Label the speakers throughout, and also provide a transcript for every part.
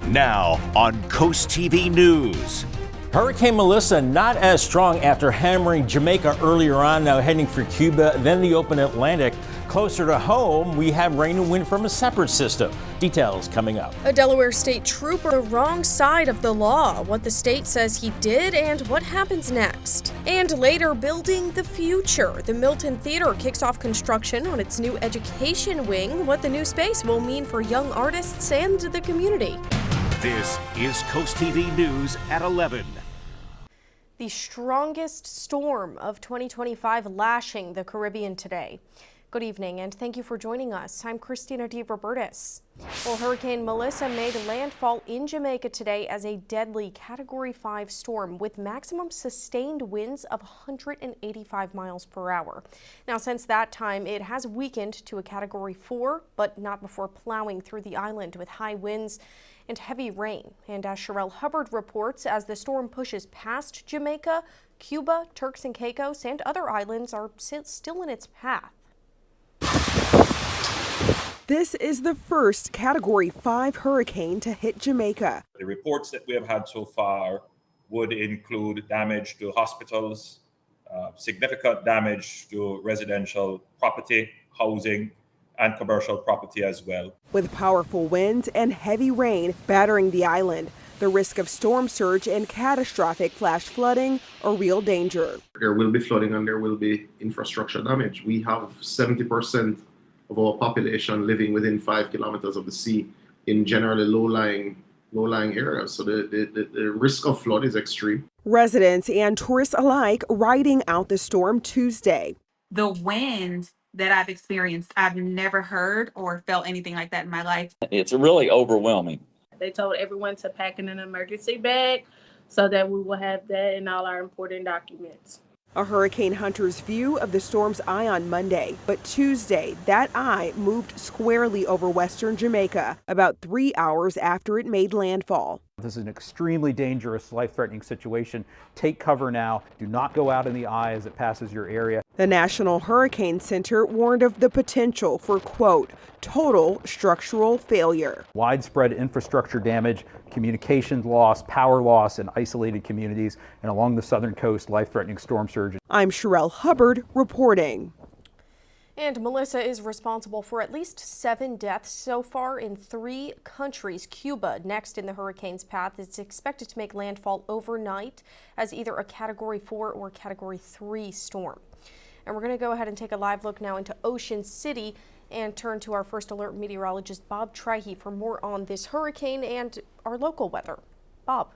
Speaker 1: Now on CoastTV News.
Speaker 2: Hurricane Melissa not as strong after hammering Jamaica earlier on, now heading for Cuba, then the open Atlantic. Closer to home, we have rain and wind from a separate system. Details coming up.
Speaker 3: A Delaware state trooper the wrong side of the law, what the state says he did and what happens next. And later, building the future. The Milton Theatre kicks off construction on its new education wing, what the new space will mean for young artists and the community.
Speaker 1: This is CoastTV News at 11.
Speaker 3: The strongest storm of 2025 lashing the Caribbean today. Good evening and thank you for joining us. I'm Christina DeRobertis. Well, Hurricane Melissa made landfall in Jamaica today as a deadly Category 5 storm with maximum sustained winds of 185 miles per hour. Now, since that time, it has weakened to a Category 4, but not before plowing through the island with high winds and heavy rain. And as Sherelle Hubbard reports, as the storm pushes past Jamaica, Cuba, Turks and Caicos, and other islands are still in its path.
Speaker 4: This is the first Category 5 hurricane to hit Jamaica.
Speaker 5: The reports that we have had so far would include damage to hospitals, significant damage to residential property, housing, and commercial property as well.
Speaker 4: With powerful winds and heavy rain battering the island, the risk of storm surge and catastrophic flash flooding a real danger.
Speaker 6: There will be flooding and there will be infrastructure damage. We have 70% of our population living within 5 kilometers of the sea in generally low-lying areas. So the risk of flood is extreme.
Speaker 4: Residents and tourists alike riding out the storm Tuesday.
Speaker 7: The wind that I've experienced, I've never heard or felt anything like that in my life.
Speaker 8: It's really overwhelming.
Speaker 9: They told everyone to pack in an emergency bag so that we will have that in all our important documents.
Speaker 4: A hurricane hunter's view of the storm's eye on Monday, but Tuesday, that eye moved squarely over western Jamaica about 3 hours after it made landfall.
Speaker 10: This is an extremely dangerous, life-threatening situation. Take cover now. Do not go out in the eye as it passes your area.
Speaker 4: The National Hurricane Center warned of the potential for, quote, total structural failure.
Speaker 10: Widespread infrastructure damage, communications loss, power loss in isolated communities, and along the southern coast, life-threatening storm surge.
Speaker 4: I'm Sherelle Hubbard reporting.
Speaker 3: And Melissa is responsible for at least 7 deaths so far in 3 countries. Cuba, next in the hurricane's path, is expected to make landfall overnight as either a Category 4 or Category 3 storm. And we're going to go ahead and take a live look now into Ocean City and turn to our first alert meteorologist, Bob Trihey, for more on this hurricane and our local weather. Bob.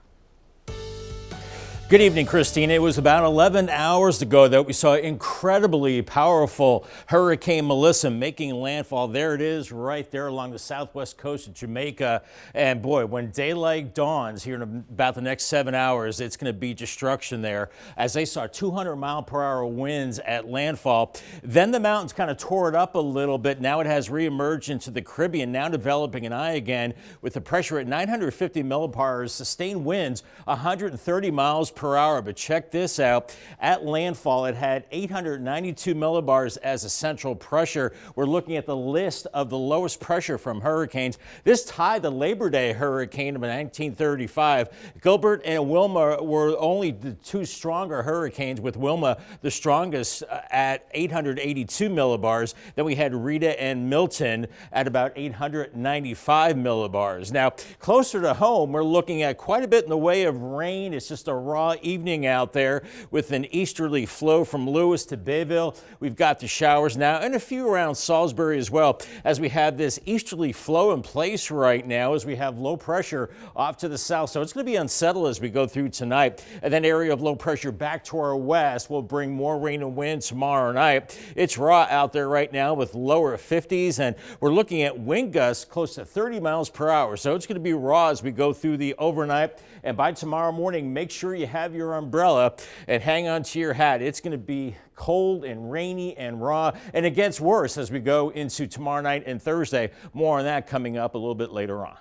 Speaker 2: Good evening, Christina. It was about 11 hours ago that we saw incredibly powerful Hurricane Melissa making landfall. There it is right there along the southwest coast of Jamaica. And boy, when daylight dawns here in about the next 7 hours, it's going to be destruction there as they saw 200-mile-per-hour winds at landfall. Then the mountains kind of tore it up a little bit. Now it has reemerged into the Caribbean, now developing an eye again with the pressure at 950 millibars, sustained winds 130 miles per hour. But check this out. At landfall, it had 892 millibars as a central pressure. We're looking at the list of the lowest pressure from hurricanes. This tied the Labor Day hurricane of 1935. Gilbert and Wilma were only the 2 stronger hurricanes, with Wilma the strongest at 882 millibars. Then we had Rita and Milton at about 895 millibars. Now, closer to home, we're looking at quite a bit in the way of rain. It's just a raw evening out there with an easterly flow from Lewis to Bayville. We've got the showers now and a few around Salisbury as well, as we have this easterly flow in place right now as we have low pressure off to the south. So it's going to be unsettled as we go through tonight. And then area of low pressure back to our west will bring more rain and wind tomorrow night. It's raw out there right now with lower 50s, and we're looking at wind gusts close to 30 miles per hour. So it's going to be raw as we go through the overnight. And by tomorrow morning, make sure you have your umbrella and hang on to your hat. It's going to be cold and rainy and raw, and it gets worse as we go into tomorrow night and Thursday. More on that coming up a little bit later on.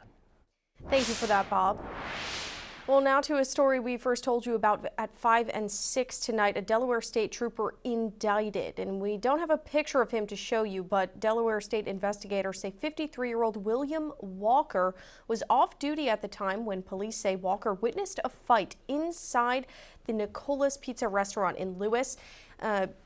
Speaker 3: Thank you for that, Bob. Well, now to a story we first told you about at 5 and 6 tonight. A Delaware state trooper indicted, and we don't have a picture of him to show you, but Delaware state investigators say 53-year-old William Walker was off duty at the time when police say Walker witnessed a fight inside the Nicola's Pizza restaurant in Lewis.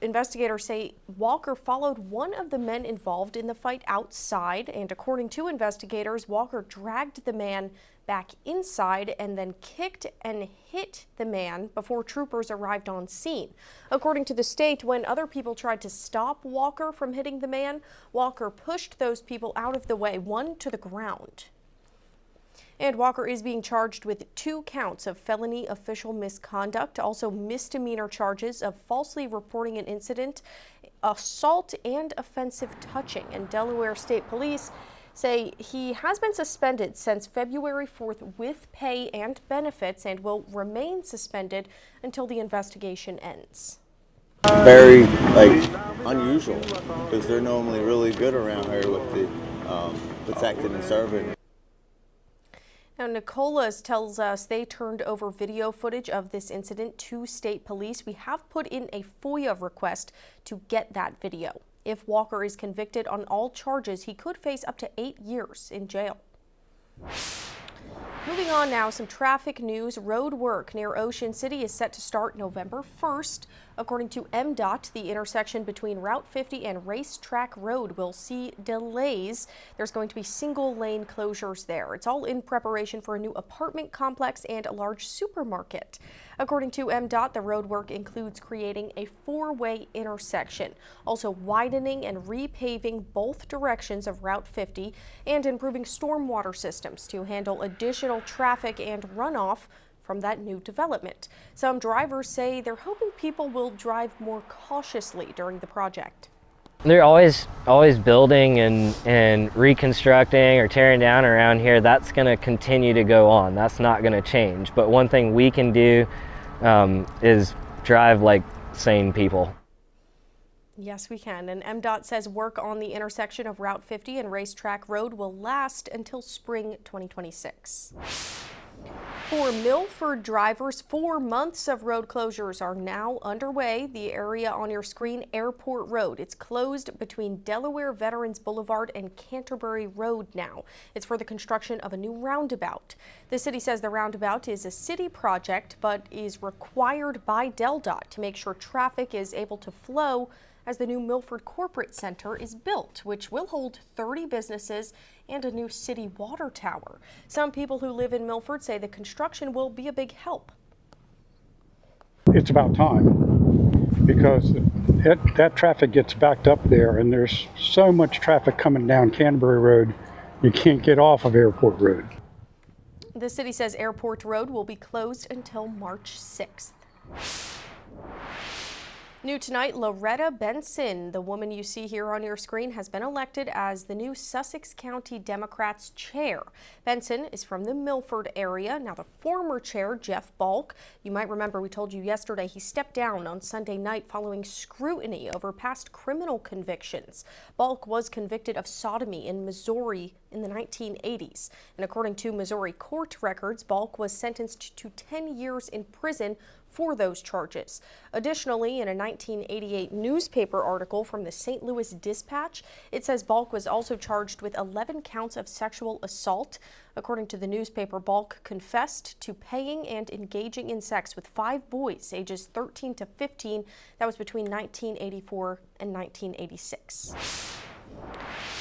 Speaker 3: Investigators say Walker followed one of the men involved in the fight outside, and according to investigators, Walker dragged the man back inside and then kicked and hit the man before troopers arrived on scene. According to the state, when other people tried to stop Walker from hitting the man, Walker pushed those people out of the way, one to the ground. And Walker is being charged with 2 counts of felony official misconduct, also misdemeanor charges of falsely reporting an incident, assault, and offensive touching. And Delaware State Police say he has been suspended since February 4th with pay and benefits and will remain suspended until the investigation ends.
Speaker 11: Very unusual, because they're normally really good around here with the protecting and serving.
Speaker 3: Now, Nicola's tells us they turned over video footage of this incident to state police. We have put in a FOIA request to get that video. If Walker is convicted on all charges, he could face up to 8 years in jail. Moving on now, some traffic news. Road work near Ocean City is set to start November 1st. According to MDOT, the intersection between Route 50 and Racetrack Road will see delays. There's going to be single-lane closures there. It's all in preparation for a new apartment complex and a large supermarket. According to MDOT, the road work includes creating a 4-way intersection, also widening and repaving both directions of Route 50 and improving stormwater systems to handle additional traffic and runoff from that new development. Some drivers say they're hoping people will drive more cautiously during the project.
Speaker 12: They're always building and reconstructing or tearing down around here. That's going to continue to go on. That's not going to change. But one thing we can do is drive like sane people.
Speaker 3: Yes, we can. And MDOT says work on the intersection of Route 50 and Racetrack Road will last until spring 2026. For Milford drivers, 4 months of road closures are now underway. The area on your screen, Airport Road. It's closed between Delaware Veterans Boulevard and Canterbury Road now. It's for the construction of a new roundabout. The city says the roundabout is a city project, but is required by DelDOT to make sure traffic is able to flow as the new Milford Corporate Center is built, which will hold 30 businesses and a new city water tower. Some people who live in Milford say the construction will be a big help.
Speaker 13: It's about time, because that traffic gets backed up there, and there's so much traffic coming down Canterbury Road, you can't get off of Airport Road.
Speaker 3: The city says Airport Road will be closed until March 6th. New tonight, Loretta Benson, the woman you see here on your screen, has been elected as the new Sussex County Democrats chair. Benson is from the Milford area. Now, the former chair, Jeff Balk, you might remember we told you yesterday he stepped down on Sunday night following scrutiny over past criminal convictions. Balk was convicted of sodomy in Missouri in the 1980s. And according to Missouri court records, Balk was sentenced to 10 years in prison for those charges. Additionally, in a 1988 newspaper article from the St. Louis Dispatch, it says Balk was also charged with 11 counts of sexual assault. According to the newspaper, Balk confessed to paying and engaging in sex with 5 boys ages 13 to 15. That was between 1984 and 1986.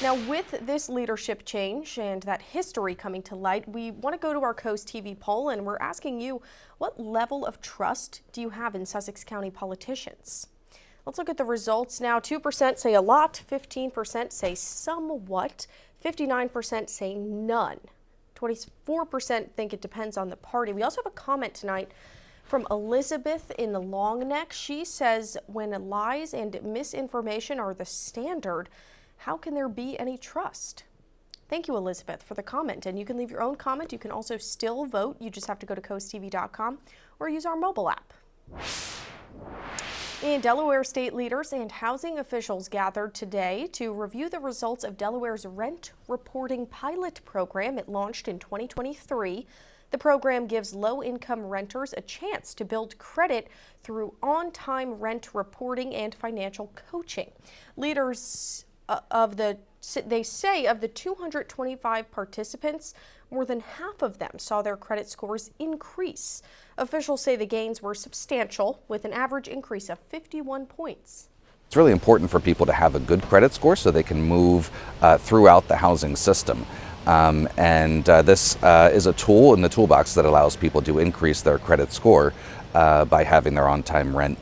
Speaker 3: Now, with this leadership change and that history coming to light, we want to go to our CoastTV poll, and we're asking you, what level of trust do you have in Sussex County politicians? Let's look at the results now. 2% say a lot, 15% say somewhat, 59% say none, 24% think it depends on the party. We also have a comment tonight from Elizabeth in the Long Neck. She says, when lies and misinformation are the standard, how can there be any trust? Thank you, Elizabeth, for the comment. And you can leave your own comment. You can also still vote. You just have to go to CoastTV.com or use our mobile app. And Delaware state leaders and housing officials gathered today to review the results of Delaware's rent reporting pilot program. It launched in 2023. The program gives low-income renters a chance to build credit through on-time rent reporting and financial coaching. Leaders they say of the 225 participants, more than half of them saw their credit scores increase. Officials say the gains were substantial, with an average increase of 51 points.
Speaker 14: It's really important for people to have a good credit score so they can move throughout the housing system. This is a tool in the toolbox that allows people to increase their credit score by having their on-time rent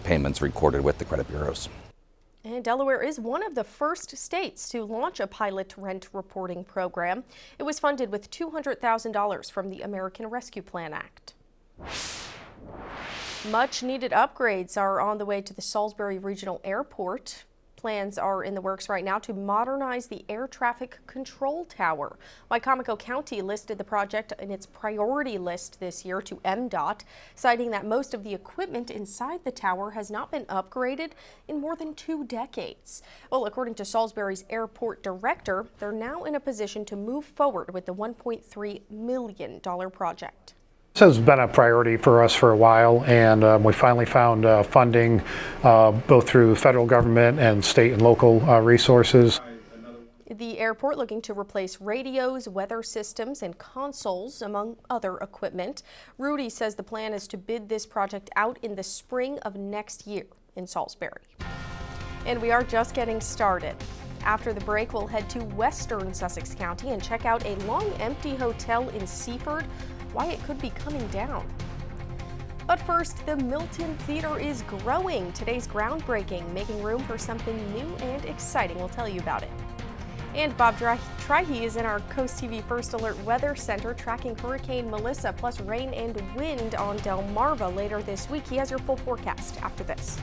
Speaker 14: payments recorded with the credit bureaus.
Speaker 3: And Delaware is one of the first states to launch a pilot rent reporting program. It was funded with $200,000 from the American Rescue Plan Act. Much needed upgrades are on the way to the Salisbury Regional Airport. Plans are in the works right now to modernize the air traffic control tower. Wycomico County listed the project in its priority list this year to MDOT, citing that most of the equipment inside the tower has not been upgraded in more than 2 decades. Well, according to Salisbury's airport director, they're now in a position to move forward with the $1.3 million project.
Speaker 13: This has been a priority for us for a while, and we finally found funding both through federal government and state and local resources.
Speaker 3: The airport looking to replace radios, weather systems, and consoles, among other equipment. Rudy says the plan is to bid this project out in the spring of next year in Salisbury. And we are just getting started. After the break, we'll head to western Sussex County and check out a long empty hotel in Seaford, why it could be coming down. But first, the Milton Theatre is growing. Today's groundbreaking, making room for something new and exciting. We'll tell you about it. And Bob Trihey is in our Coast TV First Alert Weather Center tracking Hurricane Melissa plus rain and wind on Delmarva later this week. He has your full forecast after this.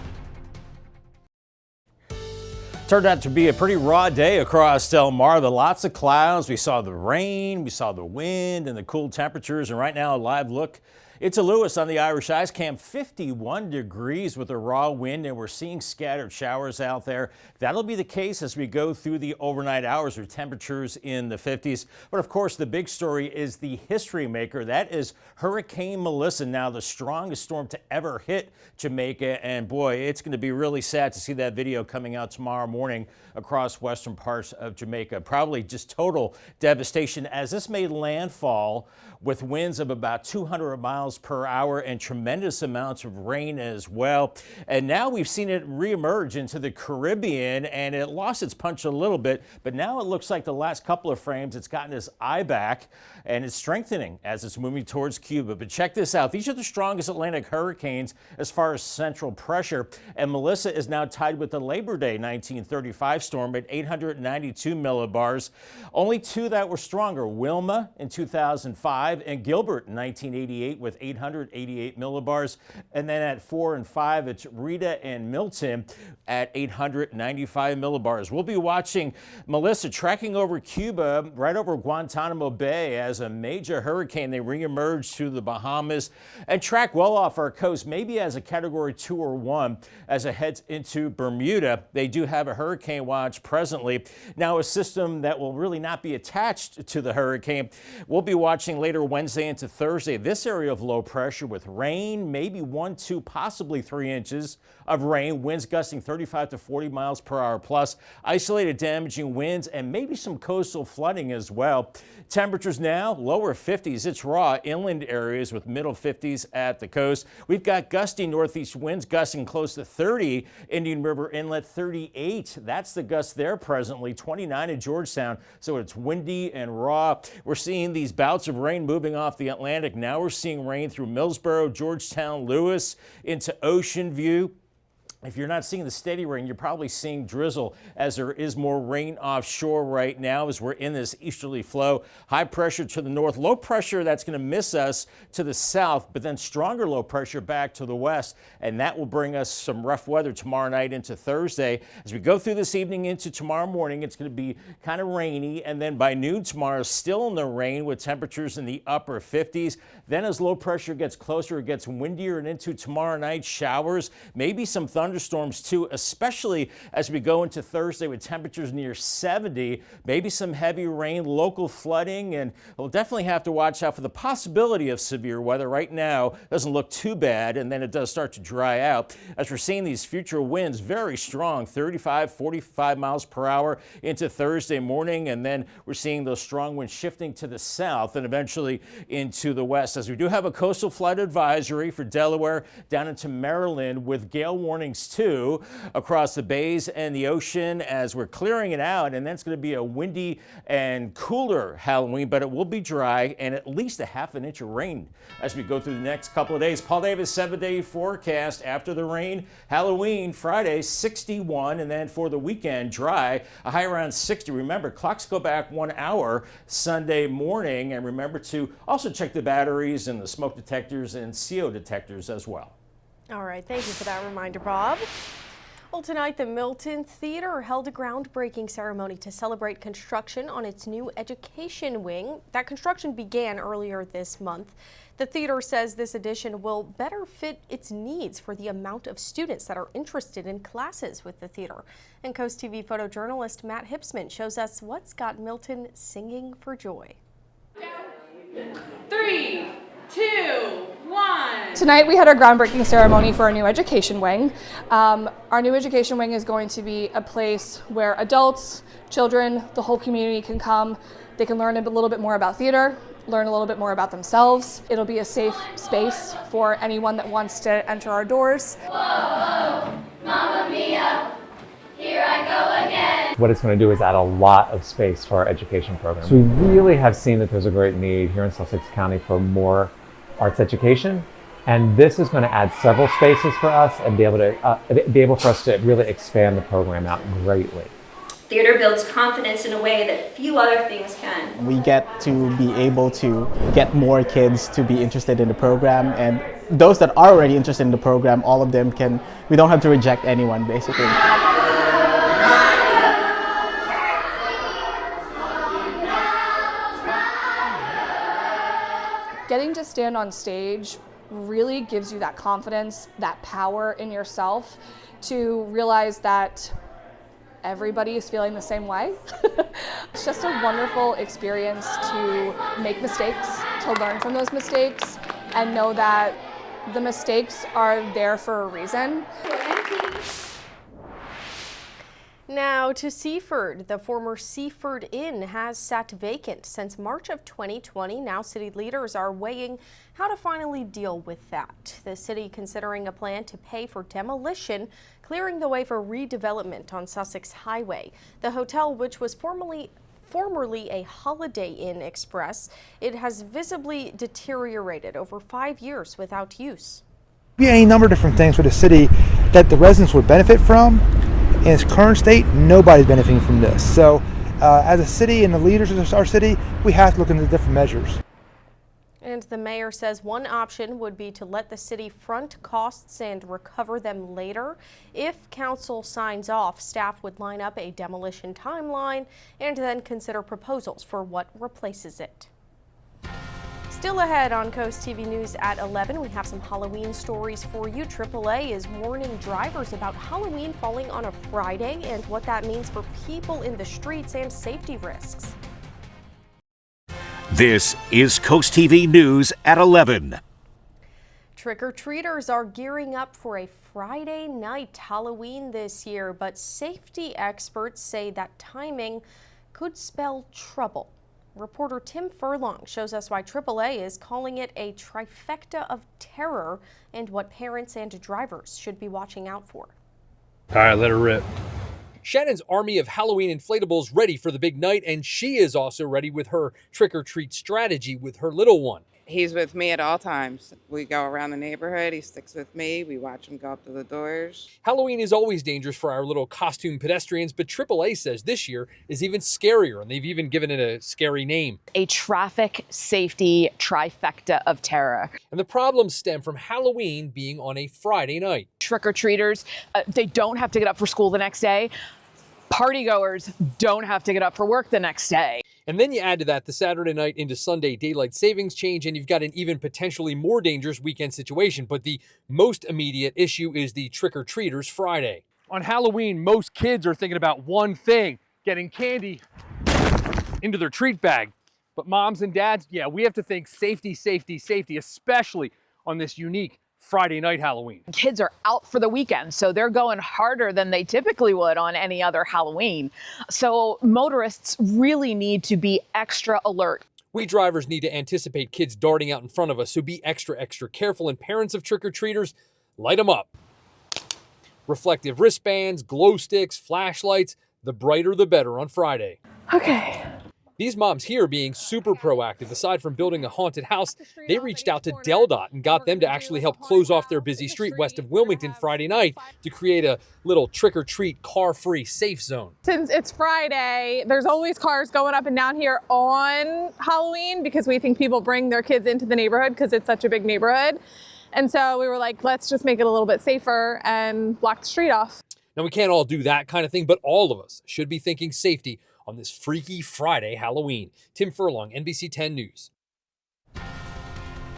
Speaker 2: Turned out to be a pretty raw day across Delmarva. Lots of clouds. We saw the rain, we saw the wind and the cool temperatures. And right now, a live look. It's a Lewis on the Irish Ice Cam, 51 degrees with a raw wind, and we're seeing scattered showers out there. That'll be the case as we go through the overnight hours with temperatures in the 50s. But of course, the big story is the history maker. That is Hurricane Melissa, now the strongest storm to ever hit Jamaica. And boy, it's going to be really sad to see that video coming out tomorrow morning across western parts of Jamaica. Probably just total devastation as this made landfall with winds of about 200 miles per hour and tremendous amounts of rain as well. And now we've seen it reemerge into the Caribbean, and it lost its punch a little bit, but now it looks like the last couple of frames it's gotten its eye back, and it's strengthening as it's moving towards Cuba. But check this out. These are the strongest Atlantic hurricanes as far as central pressure, and Melissa is now tied with the Labor Day 1935 storm at 892 millibars. Only 2 that were stronger, Wilma in 2005 and Gilbert in 1988 with 888 millibars. And then at 4 and 5, it's Rita and Milton at 895 millibars. We'll be watching Melissa tracking over Cuba, right over Guantanamo Bay as a major hurricane. They reemerge to the Bahamas and track well off our coast, maybe as a category 2 or 1 as it heads into Bermuda. They do have a hurricane watch presently. Now a system that will really not be attached to the hurricane. We'll be watching later Wednesday into Thursday this area of low pressure with rain, maybe 1, 2, possibly 3 inches of rain, winds gusting 35 to 40 miles per hour plus, isolated damaging winds, and maybe some coastal flooding as well. Temperatures now lower 50s. It's raw inland areas with middle 50s at the coast. We've got gusty northeast winds gusting close to 30. Indian River Inlet 38. That's the gust there presently. 29 at Georgetown. So it's windy and raw. We're seeing these bouts of rain moving off the Atlantic. Now we're seeing rain through Millsboro, Georgetown, Lewis into Ocean View. If you're not seeing the steady rain, you're probably seeing drizzle as there is more rain offshore right now as we're in this easterly flow. High pressure to the north, low pressure that's going to miss us to the south, but then stronger low pressure back to the west. And that will bring us some rough weather tomorrow night into Thursday. As we go through this evening into tomorrow morning, it's going to be kind of rainy. And then by noon tomorrow, still in the rain with temperatures in the upper 50s. Then as low pressure gets closer, it gets windier, and into tomorrow night, showers, maybe some thunder thunderstorms too, especially as we go into Thursday with temperatures near 70, maybe some heavy rain, local flooding, and we'll definitely have to watch out for the possibility of severe weather. Right now, doesn't look too bad, and then it does start to dry out as we're seeing these future winds very strong, 35, 45 miles per hour into Thursday morning, and then we're seeing those strong winds shifting to the south and eventually into the west, as we do have a coastal flood advisory for Delaware down into Maryland with gale warnings too across the bays and the ocean as we're clearing it out. And then it's going to be a windy and cooler Halloween, but it will be dry and at least a ½ inch of rain as we go through the next couple of days. Paul Davis 7-day forecast after the rain. Halloween Friday 61, and then for the weekend dry, a high around 60. Remember, clocks go back 1 hour Sunday morning, and remember to also check the batteries and the smoke detectors and CO detectors as well.
Speaker 3: All right, thank you for that reminder, Bob. Well, tonight the Milton Theatre held a groundbreaking ceremony to celebrate construction on its new education wing. That construction began earlier this month. The theater says this addition will better fit its needs for the amount of students that are interested in classes with the theater. And CoastTV photojournalist Matt Hipsman shows us what's got Milton singing for joy.
Speaker 15: 3, 2, 1.
Speaker 16: Tonight we had our groundbreaking ceremony for our new education wing. Our new education wing is going to be a place where adults, children, the whole community can come. They can learn a little bit more about theater, learn a little bit more about themselves. It'll be a safe space for anyone that wants to enter our doors.
Speaker 15: Whoa, whoa, Mamma Mia, here I go again.
Speaker 17: What it's going to do is add a lot of space for our education program. So we really have seen that there's a great need here in Sussex County for more arts education, and this is going to add several spaces for us and be able for us to really expand the program out greatly.
Speaker 18: Theater builds confidence in a way that few other things can.
Speaker 19: We get to be able to get more kids to be interested in the program, and those that are already interested in the program, all of them we don't have to reject anyone basically.
Speaker 16: Getting to stand on stage really gives you that confidence, that power in yourself to realize that everybody is feeling the same way. It's just a wonderful experience to make mistakes, to learn from those mistakes, and know that the mistakes are there for a reason.
Speaker 3: Now to Seaford. The former Seaford Inn has sat vacant since March of 2020. Now city leaders are weighing how to finally deal with that. The city considering a plan to pay for demolition, clearing the way for redevelopment on Sussex Highway. The hotel, which was formerly a Holiday Inn Express, it has visibly deteriorated over 5 years without use.
Speaker 20: Be any number of different things for the city that the residents would benefit from. In its current state, nobody's benefiting from this. So as a city and the leaders of our city, we have to look into different measures.
Speaker 3: And the mayor says one option would be to let the city front costs and recover them later. If council signs off, staff would line up a demolition timeline and then consider proposals for what replaces it. Still ahead on Coast TV News at 11, we have some Halloween stories for you. AAA is warning drivers about Halloween falling on a Friday and what that means for people in the streets and safety risks.
Speaker 1: This is Coast TV News at 11.
Speaker 3: Trick-or-treaters are gearing up for a Friday night Halloween this year, but safety experts say that timing could spell trouble. Reporter Tim Furlong shows us why AAA is calling it a trifecta of terror and what parents and drivers should be watching out for.
Speaker 21: All right, let her rip. Shannon's army of Halloween inflatables ready for the big night, and she is also ready with her trick-or-treat strategy with her little one.
Speaker 22: He's with me at all times. We go around the neighborhood, he sticks with me, we watch him go up to the doors.
Speaker 21: Halloween is always dangerous for our little costume pedestrians, but AAA says this year is even scarier, and they've even given it a scary name.
Speaker 23: A traffic safety trifecta of terror.
Speaker 21: And the problems stem from Halloween being on a Friday night.
Speaker 23: Trick-or-treaters, they don't have to get up for school the next day. Partygoers don't have to get up for work the next day.
Speaker 21: And then you add to that the Saturday night into Sunday daylight savings change, and you've got an even potentially more dangerous weekend situation. But the most immediate issue is the trick-or-treaters Friday. On Halloween, most kids are thinking about one thing, getting candy into their treat bag. But moms and dads, yeah, we have to think safety, safety, safety, especially on this unique Friday night Halloween.
Speaker 23: Kids are out for the weekend, so they're going harder than they typically would on any other Halloween. So motorists really need to be extra alert.
Speaker 21: We drivers need to anticipate kids darting out in front of us, so be extra, extra careful. And parents of trick-or-treaters, light them up. Reflective wristbands, glow sticks, flashlights, the brighter the better on Friday.
Speaker 23: Okay.
Speaker 21: These moms here being super proactive. Aside from building a haunted house, they reached out to DelDOT and got them to actually help close off their busy street west of Wilmington Friday night to create a little trick-or-treat, car-free, safe zone.
Speaker 5: Since it's Friday, there's always cars going up and down here on Halloween because we think people bring their kids into the neighborhood because it's such a big neighborhood. And so we were like, let's just make it a little bit safer and block the street off.
Speaker 21: Now, we can't all do that kind of thing, but all of us should be thinking safety on this Freaky Friday Halloween. Tim Furlong, NBC 10 News.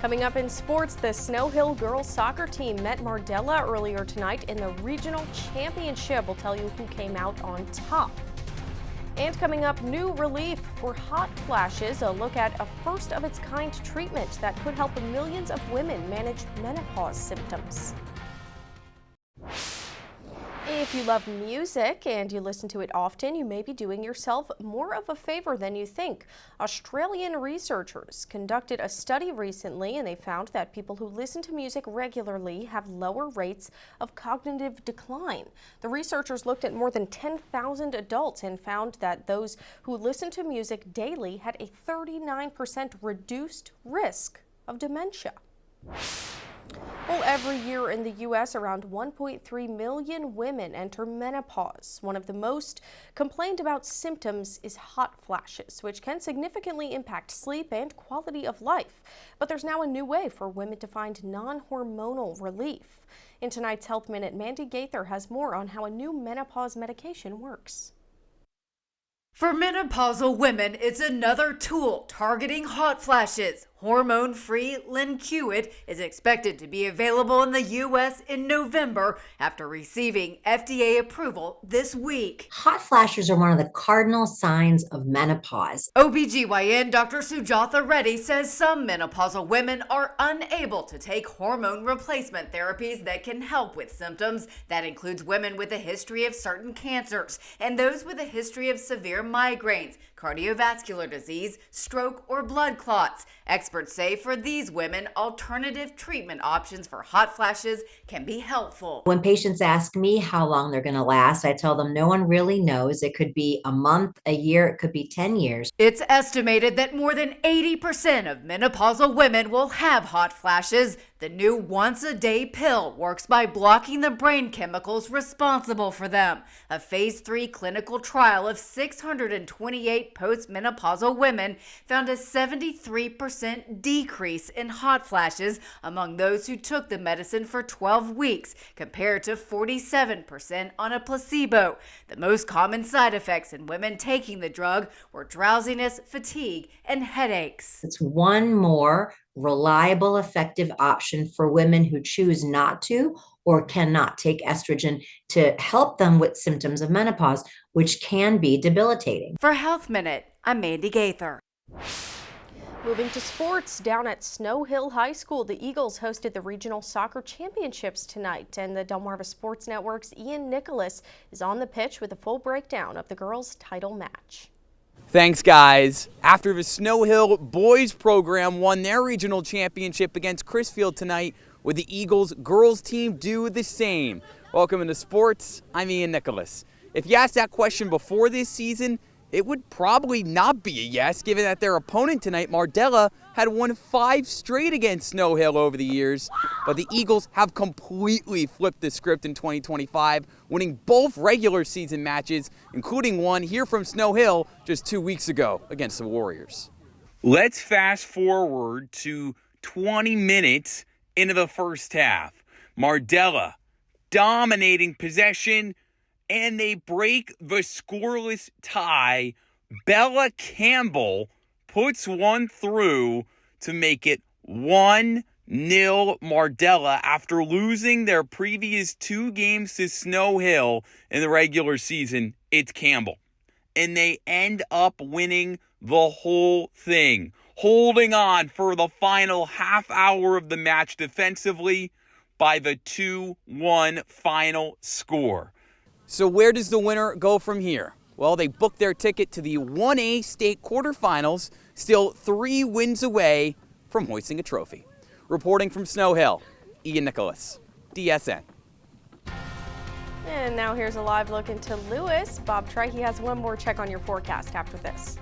Speaker 3: Coming up in sports, the Snow Hill girls soccer team met Mardella earlier tonight in the regional championship. We'll tell you who came out on top. And coming up, new relief for hot flashes, a look at a first-of-its-kind treatment that could help millions of women manage menopause symptoms. If you love music and you listen to it often, you may be doing yourself more of a favor than you think. Australian researchers conducted a study recently, and they found that people who listen to music regularly have lower rates of cognitive decline. The researchers looked at more than 10,000 adults and found that those who listen to music daily had a 39% reduced risk of dementia. Well, every year in the U.S., around 1.3 million women enter menopause. One of the most complained about symptoms is hot flashes, which can significantly impact sleep and quality of life. But there's now a new way for women to find non-hormonal relief. In tonight's Health Minute, Mandy Gaither has more on how a new menopause medication works.
Speaker 6: For menopausal women, it's another tool targeting hot flashes. Hormone-free Linquid is expected to be available in the U.S. in November after receiving FDA approval this week.
Speaker 7: Hot flashes are one of the cardinal signs of menopause.
Speaker 6: OBGYN Dr. Sujatha Reddy says some menopausal women are unable to take hormone replacement therapies that can help with symptoms. That includes women with a history of certain cancers and those with a history of severe migraines, cardiovascular disease, stroke, or blood clots. Experts say for these women, alternative treatment options for hot flashes can be helpful.
Speaker 7: When patients ask me how long they're going to last, I tell them no one really knows. It could be a month, a year, it could be 10 years.
Speaker 6: It's estimated that more than 80% of menopausal women will have hot flashes. The new once-a-day pill works by blocking the brain chemicals responsible for them. A phase 3 clinical trial of 628 postmenopausal women found a 73% decrease in hot flashes among those who took the medicine for 12 weeks, compared to 47% on a placebo. The most common side effects in women taking the drug were drowsiness, fatigue, and headaches.
Speaker 7: It's one more reliable, effective option for women who choose not to or cannot take estrogen to help them with symptoms of menopause, which can be debilitating.
Speaker 6: For Health Minute, I'm Mandy Gaither.
Speaker 3: Moving to sports, down at Snow Hill High School, the Eagles hosted the Regional Soccer Championships tonight, and the Delmarva Sports Network's Ian Nicholas is on the pitch with a full breakdown of the girls' title match.
Speaker 24: Thanks, guys. After the Snow Hill boys program won their regional championship against Crisfield tonight, would the Eagles girls team do the same? Welcome into sports. I'm Ian Nicholas. If you asked that question before this season, it would probably not be a yes, given that their opponent tonight, Mardella, had won 5 straight against Snow Hill over the years. But the Eagles have completely flipped the script in 2025, winning both regular season matches, including one here from Snow Hill just 2 weeks ago against the Warriors.
Speaker 25: Let's fast forward to 20 minutes into the first half. Mardella dominating possession, and they break the scoreless tie Bella Campbell puts one through to make it 1-0 Mardella after losing their previous 2 games to Snow Hill in the regular season. It's Campbell. And they end up winning the whole thing, holding on for the final half hour of the match defensively by the 2-1 final score.
Speaker 24: So where does the winner go from here? Well, they booked their ticket to the 1A state quarterfinals, still 3 wins away from hoisting a trophy. Reporting from Snow Hill, Ian Nicholas, DSN.
Speaker 3: And now here's a live look into Lewis. Bob Trihey has one more check on your forecast after this.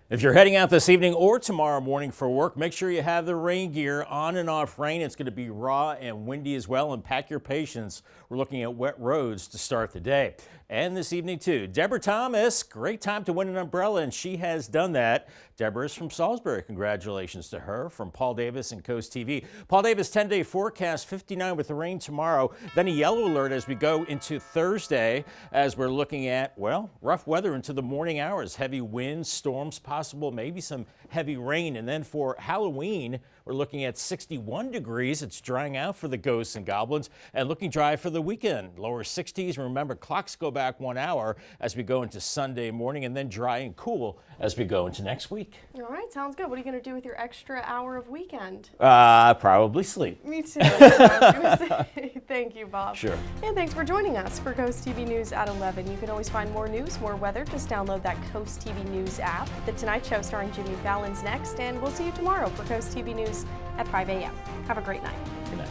Speaker 2: If you're heading out this evening or tomorrow morning for work, make sure you have the rain gear. On and off rain. It's going to be raw and windy as well, and pack your patience. We're looking at wet roads to start the day. And this evening too, Deborah Thomas, great time to win an umbrella, and she has done that. Deborah is from Salisbury. Congratulations to her. From Paul Davis and Coast TV. Paul Davis 10-day forecast, 59 with the rain tomorrow. Then a yellow alert as we go into Thursday, as we're looking at, well, rough weather into the morning hours. Heavy winds, storms possible, maybe some heavy rain. And then for Halloween, we're looking at 61 degrees. It's drying out for the ghosts and goblins and looking dry for the weekend. Lower 60s. Remember, clocks go back 1 hour as we go into Sunday morning, and then dry and cool as we go into next week.
Speaker 3: All right, sounds good. What are you going to do with your extra hour of weekend?
Speaker 2: Probably sleep.
Speaker 3: Me too. That's what I was going to say. Thank you, Bob.
Speaker 2: Sure.
Speaker 3: And thanks for joining us for Coast TV News at 11. You can always find more news, more weather. Just download that Coast TV News app. The Tonight Show starring Jimmy Fallon's next, and we'll see you tomorrow for Coast TV News at 5 a.m. Have a great night.
Speaker 2: Good night.